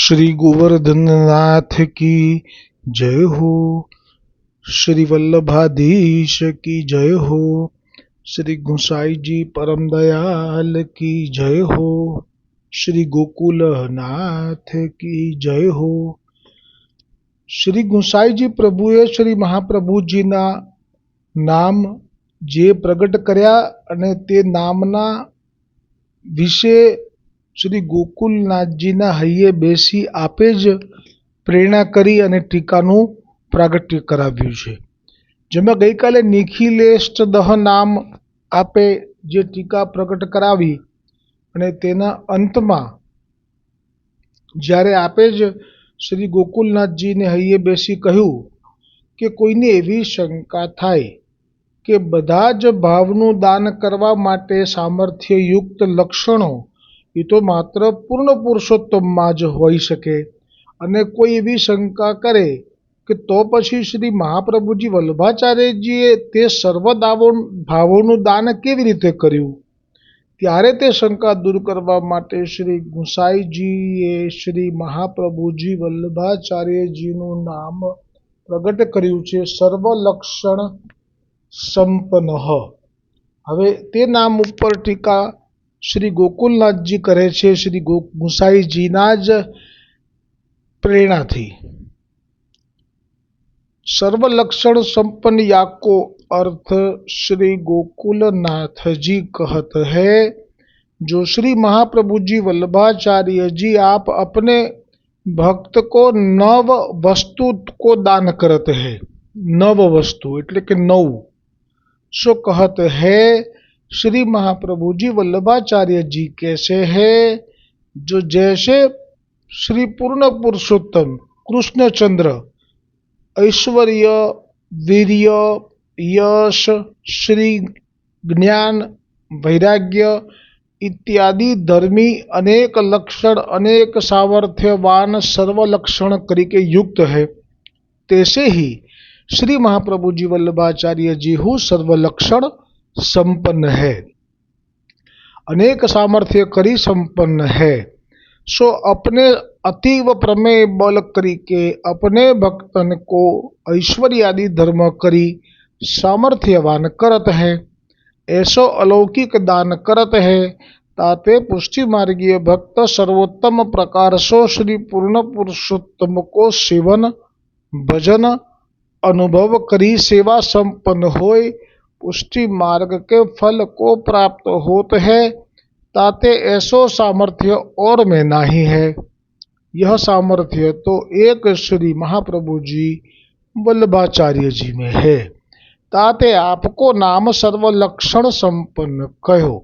श्री गोवर्धन नाथ की जय हो। श्री वल्लभाधीश की जय हो। श्री गुसाई जी परम दयाल की जय हो। श्री गोकुल नाथ की जय हो। શ્રી ગુસાઈજી પ્રભુએ શ્રી મહાપ્રભુજીના નામ જે પ્રગટ કર્યા અને તે નામના વિશે શ્રી ગોકુલનાથજીના હૈયે બેસી આપે જ પ્રેરણા કરી અને ટીકાનું પ્રાગટ્ય કરાવ્યું છે, જેમાં ગઈકાલે નિખિલેષ્ટ દહ નામ આપે જે ટીકા પ્રગટ કરાવી અને તેના અંતમાં જ્યારે આપે જ શ્રી ગોકુલનાથજીને હૈયે બેસી કહ્યું કે કોઈને એવી શંકા થાય કે બધા જ ભાવનું દાન કરવા માટે સામર્થ્યયુક્ત લક્ષણો એ તો માત્ર પૂર્ણ પુરુષોત્તમમાં જ હોઈ શકે, અને કોઈ એવી શંકા કરે કે તો પછી શ્રી મહાપ્રભુજી વલ્લભાચાર્યજીએ તે સર્વ ભાવોનું દાન કેવી રીતે કર્યું, ત્યારે તે શંકા દૂર કરવા માટે શ્રી ગુસાઈજીએ શ્રી મહાપ્રભુજી વલ્લભાચાર્યજીનું નામ પ્રગટ કર્યું છે, સર્વલક્ષણ સંપન્ન. હવે તે નામ ઉપર ટીકા શ્રી ગોકુલનાથજી કરે છે શ્રી ગુસાઈજીના જ પ્રેરણાથી. सर्वलक्षण संपन्न याको अर्थ श्री गोकुलनाथ जी कहत है, जो श्री महाप्रभु जी वल्लभाचार्य जी आप अपने भक्त को नव वस्तु को दान करत है. नव वस्तु એટલે કે નવ. सो कहत है श्री महाप्रभु जी वल्लभाचार्य जी कैसे है, जो जैसे श्री पूर्ण पुरुषोत्तम कृष्णचंद्र ऐश्वर्य, वीर्य, यश, श्री ज्ञान, वैराग्य इत्यादि धर्मी अनेक लक्षण अनेक सामर्थ्यवान सर्वलक्षण करके युक्त है, तैसे ही श्री महाप्रभु जी वल्लभाचार्य जी हूँ सर्वलक्षण संपन्न है, अनेक सामर्थ्य करी संपन्न है. सो अपने अतीव प्रमेय बल करके अपने भक्तन को ऐश्वर्य आदि धर्म करी सामर्थ्यवान करत है. ऐसो अलौकिक दान करत है, ताते पुष्टि मार्गीय भक्त सर्वोत्तम प्रकार सो श्री पूर्ण पुरुषोत्तम को सेवन भजन अनुभव करी सेवा संपन्न होय पुष्टि मार्ग के फल को प्राप्त होत है, ताते ऐसो सामर्थ्य और में नहीं है. यह सामर्थ्य तो एक श्री महाप्रभु जी वल्लभाचार्य जी में है, ताते आपको नाम सर्वलक्षण संपन्न कहो.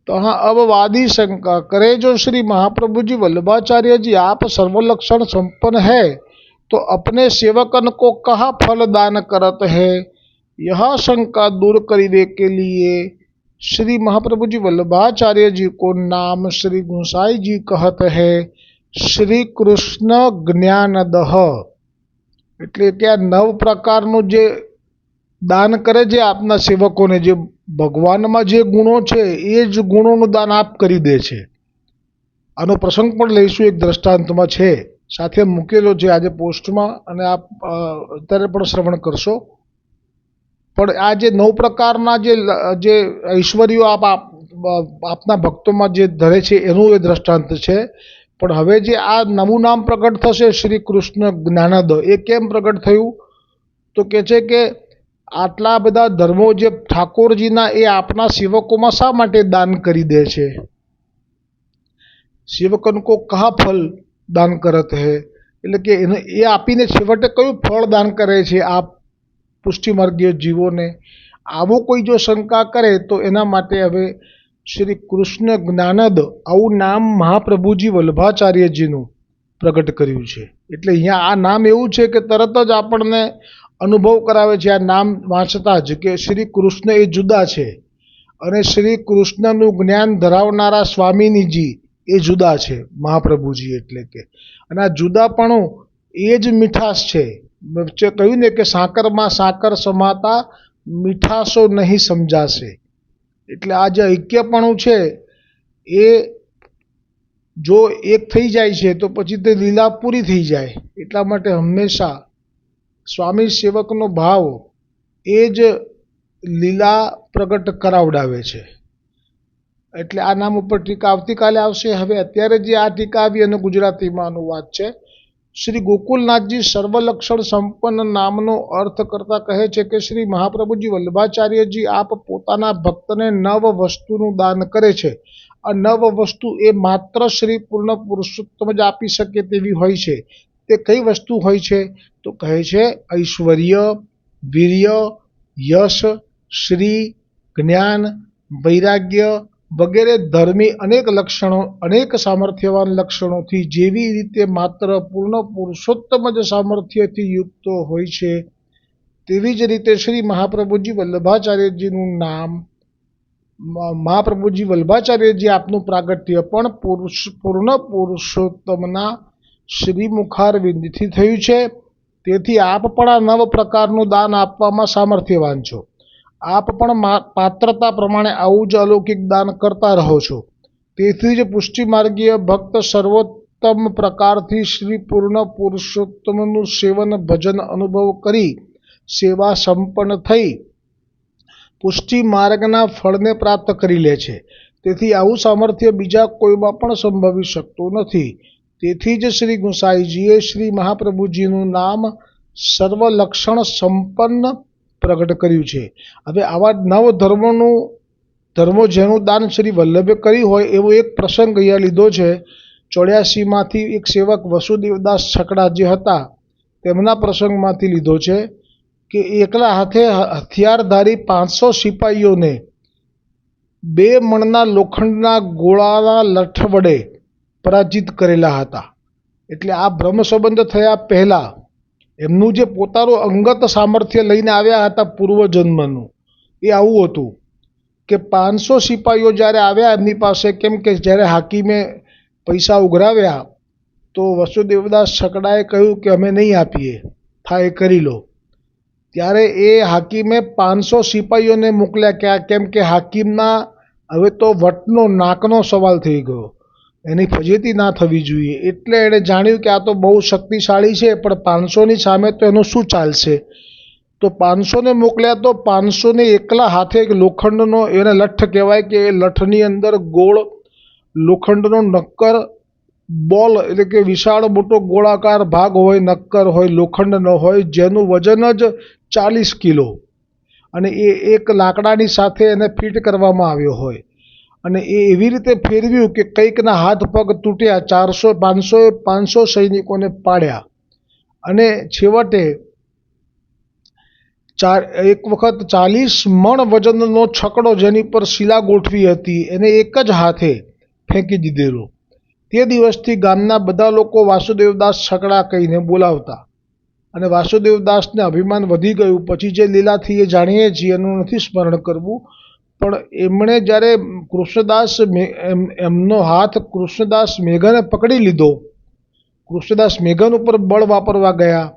तो हाँ, अब वादी शंका करे जो श्री महाप्रभु जी वल्लभाचार्य जी आप सर्वलक्षण संपन्न है तो अपने सेवकन को कहाँ फल दान करत है. यह शंका दूर करने के लिए श्री महाप्रभु जी वल्लभाचार्य जी को नाम श्री गुसाई जी कहत है श्री कृष्ण ज्ञानदह. એટલે કે આ નવ પ્રકારનું જે દાન કરે છે આપના સેવકોને, જે ભગવાનમાં જે ગુણો છે એ જ ગુણોનું દાન આપ કરી દે છે. આનો પ્રસંગ પણ લઈશું, એક દ્રષ્ટાંતમાં છે, સાથે મૂકેલો છે આજે પોસ્ટમાં અને આપ અત્યારે પણ શ્રવણ કરશો. પણ આ જે નવ પ્રકારના જે ઐશ્વર્યો આપના ભક્તોમાં જે ધરે છે એનું એ દ્રષ્ટાંત છે. પણ હવે જે આ નવું નામ પ્રગટ થશે શ્રી કૃષ્ણ જ્ઞાનદ, એ કેમ પ્રગટ થયું તો કે છે કે આટલા બધા ધર્મો જે ઠાકોરજીના એ આપના સેવકોમાં શા માટે દાન કરી દે છે. સેવકન કો કહા ફલ દાન કરત હે, એટલે કે એ આપીને છેવટે કયું ફળ દાન કરે છે આપ પુષ્ટિ માર્ગીય જીવોને. આવું કોઈ જો શંકા કરે તો એના માટે હવે શ્રી કૃષ્ણ જ્ઞાનદ આવું નામ મહાપ્રભુજી વલ્લભાચાર્યજીનું પ્રગટ કર્યું છે. એટલે અહીંયા આ નામ એવું છે કે તરત જ આપણને અનુભવ કરાવે છે આ નામ વાંચતા જ કે શ્રી કૃષ્ણ એ જુદા છે અને શ્રી કૃષ્ણનું જ્ઞાન ધરાવનારા સ્વામિનીજી એ જુદા છે મહાપ્રભુજી. એટલે કે અને આ જુદાપણું એ જ મીઠાશ છે. વચ્ચે કહ્યું ને કે સાકરમાં સાકર સમાતા મીઠાશો નહીં સમજાશે. એટલે આ જે ઐક્યપણું છે એ જો એક થઈ જાય છે તો પછી તે લીલા પૂરી થઈ જાય. એટલા માટે હંમેશા સ્વામી સેવકનો ભાવ એ જ લીલા પ્રગટ કરાવડાવે છે. એટલે આ નામ ઉપર ટીકા આવતીકાલે આવશે. હવે અત્યારે જે આ ટીકા આવી અને ગુજરાતીમાં અનુવાદ છે. શ્રી ગોકુલનાથજી સર્વલક્ષણ સંપન્ન નામનો અર્થ કરતા કહે છે કે શ્રી મહાપ્રભુજી વલ્લભાચાર્યજી આપ પોતાના ભક્તને નવ વસ્તુનું દાન કરે છે. આ નવ વસ્તુ એ માત્ર શ્રી પૂર્ણ પુરુષોત્તમ જ આપી શકે તેવી હોય છે. તે કઈ વસ્તુ હોય છે? તો કહે છે ઐશ્વર્ય, વીર્ય, યશ, શ્રી, જ્ઞાન, વૈરાગ્ય વગેરે ધર્મી અનેક લક્ષણો, અનેક સામર્થ્યવાન લક્ષણોથી જેવી રીતે માત્ર પૂર્ણ પુરુષોત્તમ જ સામર્થ્યથી યુક્ત હોય છે, તેવી જ રીતે શ્રી મહાપ્રભુજી વલ્લભાચાર્યજીનું નામ, મહાપ્રભુજી વલ્લભાચાર્યજી આપનું પ્રાગટ્ય પણ પૂર્ણ પુરુષોત્તમના શ્રીમુખારવિંદથી થયું છે. તેથી આપ પણ આ નવ પ્રકારનું દાન આપવામાં સામર્થ્યવાન છો. આપ પણ પાત્રતા પ્રમાણે આવું જ અલૌકિક દાન કરતા રહો છો. તેથી જ પુષ્ટિમાર્ગીય ભક્ત સર્વોત્તમ પ્રકારથી શ્રી પૂર્ણ પુરુષોત્તમનું સેવન ભજન અનુભવ કરી સેવા સંપન્ન થઈ પુષ્ટિ માર્ગના ફળને પ્રાપ્ત કરી લે છે. તેથી આવું સામર્થ્ય બીજા કોઈમાં પણ સંભવી શકતું નથી. તેથી જ શ્રી ગુસાઈજીએ શ્રી મહાપ્રભુજીનું નામ સર્વલક્ષણ સંપન્ન પ્રગટ કર્યું છે. હવે આવા નવ ધર્મો જેનું દાન શ્રી વલ્લભે કર્યું હોય એવો એક પ્રસંગ અહીંયા લીધો છે. 84માંથી એક સેવક વસુદેવદાસ છકડા જે હતા તેમના પ્રસંગમાંથી લીધો છે કે એકલા હાથે હથિયારધારી 500 સિપાહીઓને 2 મણના લોખંડના ગોળાના લઠ વડે પરાજિત કરેલા હતા. એટલે આ બ્રહ્મ સંબંધ થયા પહેલા એમનું જે પોતાનું અંગત સામર્થ્ય લઈને આવ્યા હતા પૂર્વજન્મનું, એ આવું હતું કે 500 સિપાહીઓ જ્યારે આવ્યા એમની પાસે, કેમ કે જ્યારે હાકીમે પૈસા ઉઘરાવ્યા તો વસુદેવદાસ છકડાએ કહ્યું કે અમે નહીં આપીએ, થાય કરી લો. ત્યારે એ હાકીમે 500 સિપાહીઓને મોકલ્યા, કેમ કે હાકીમના હવે તો વટનો નાકનો સવાલ થઈ ગયો, એની ફજેતી ના થવી જોઈએ. એટલે એણે જાણ્યું કે આ તો બહુ શક્તિશાળી છે, પણ 500ની સામે તો એનું શું ચાલશે. તો 500ને મોકલ્યા. તો 500ને એકલા હાથે એક લોખંડનો, એને લઠ્ઠ કહેવાય, કે એ લઠ્ઠની અંદર ગોળ લોખંડનો નક્કર બોલ, એટલે કે વિશાળ મોટો ગોળાકાર ભાગ હોય, નક્કર હોય, લોખંડનો હોય, જેનું વજન જ 40 કિલો, અને એ એક લાકડાની સાથે એને ફિટ કરવામાં આવ્યો હોય. અને એ એવી રીતે ફેરવ્યું કે કંઈકના હાથ પગ તૂટ્યા. 500 સૈનિકોને પાડ્યા. અને છેવટે એક વખત 40 મણ વજનનો છકડો જેની પર શિલા ગોઠવી હતી એને એક જ હાથે ફેંકી દીધેલો. તે દિવસથી ગામના બધા લોકો વાસુદેવદાસ છકડા કહીને બોલાવતા. અને વાસુદેવદાસને અભિમાન વધી ગયું. પછી જે લીલા થઈ એ જાણીએ છીએ, એનું નથી સ્મરણ કરવું. પણ એમણે જ્યારે કૃષ્ણદાસ, એમનો હાથ કૃષ્ણદાસ મેઘને પકડી લીધો, કૃષ્ણદાસ મેઘન ઉપર બળ વાપરવા ગયા.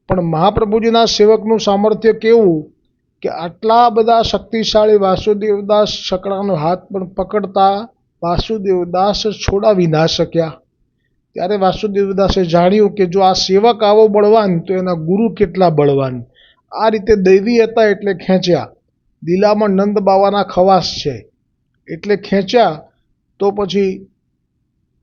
પણ મહાપ્રભુજીના સેવકનું સામર્થ્ય કેવું કે આટલા બધા શક્તિશાળી વાસુદેવદાસ છકડાનો હાથ પણ પકડતા વાસુદેવદાસ છોડાવી ના શક્યા. ત્યારે વાસુદેવદાસે જાણ્યું કે જો આ સેવક આવો બળવાન તો એના ગુરુ કેટલા બળવાન. આ રીતે દૈવી હતા એટલે ખેંચ્યા. લીલામાં નંદ બાવાના ખવાસ છે એટલે ખેંચ્યા. તો પછી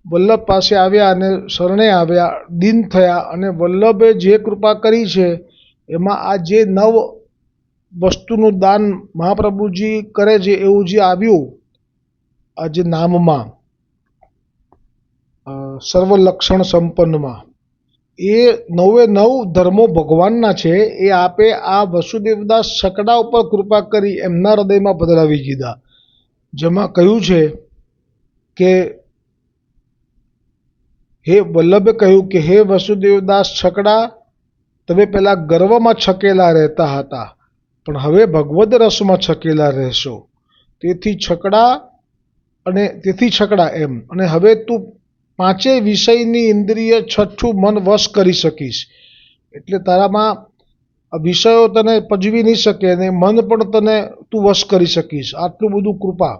વલ્લભ પાસે આવ્યા અને શરણે આવ્યા, દીન થયા. અને વલ્લભે જે કૃપા કરી છે એમાં આ જે 9 વસ્તુનું દાન મહાપ્રભુજી કરે છે એવું જે આવ્યું આ જે નામમાં સર્વલક્ષણ સંપન્નમાં, એ 9 ધર્મો ભગવાનના છે. એ આપે આ વસુદેવદાસ છકડા ઉપર કૃપા કરી એમના હૃદયમાં બદલાવી દીધા. જેમાં કહ્યું છે કે હે વલ્લભે કહ્યું કે હે વસુદેવદાસ છકડા, તમે પહેલાં ગર્વમાં છકેલા રહેતા હતા, પણ હવે ભગવદ રસમાં છકેલા રહેશો. તેથી છકડા એમ. અને હવે તું 5 વિષયની ઇન્દ્રિય, 6ઠું મન વશ કરી શકીશ. એટલે તારામાં વિષયો તને પજવી નહીં શકે, અને મન પણ તું વશ કરી શકીશ. આટલું બધું કૃપા.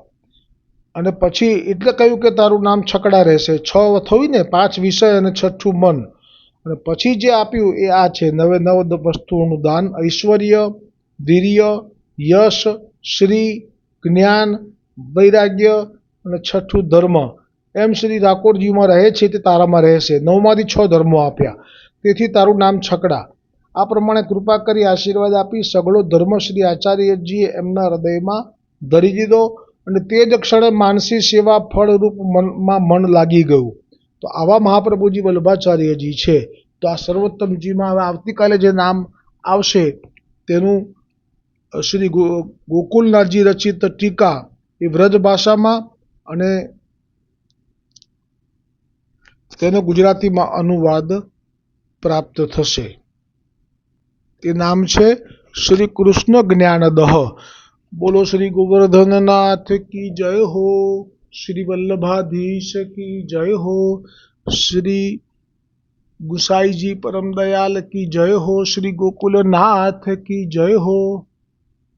અને પછી એટલે કહ્યું કે તારું નામ છકડા રહેશે. 6 થયું ને, 5 વિષય અને 6ઠું મન. અને પછી જે આપ્યું એ આ છે: નવે નવ વસ્તુઓનું દાન, ઐશ્વર્ય, વીર્ય, યશ, શ્રી, જ્ઞાન, વૈરાગ્ય અને 6ઠું ધર્મ. એમ શ્રી ઠાકોરજીમાં રહે છે તે તારામાં રહેશે. 9માંથી 6 ધર્મો આપ્યા, તેથી તારું નામ છકડા. આ પ્રમાણે કૃપા કરી આશીર્વાદ આપી સઘળો ધર્મ શ્રી આચાર્યજીએ એમના હૃદયમાં ધરી દીધો અને તે જ ક્ષણે માનસી સેવા ફળરૂપ મનમાં મન લાગી ગયું. તો આવા મહાપ્રભુજી વલ્લભાચાર્યજી છે. તો આ સર્વોત્તમજીમાં હવે આવતીકાલે જે નામ આવશે તેનું શ્રી ગોકુલનાથજી રચિત ટીકા એ વ્રજ ભાષામાં અને તેનો ગુજરાતીમાં અનુવાદ પ્રાપ્ત થશે. તે નામ છે શ્રી કૃષ્ણ જ્ઞાનદહ. બોલો શ્રી ગોવર્ધનનાથ કી જય હો, શ્રી વલ્લભાધીશ કી જય હો, શ્રી ગુસાઈજી પરમ દયાલ કી જય હો, શ્રી ગોકુલનાથ કી જય હો.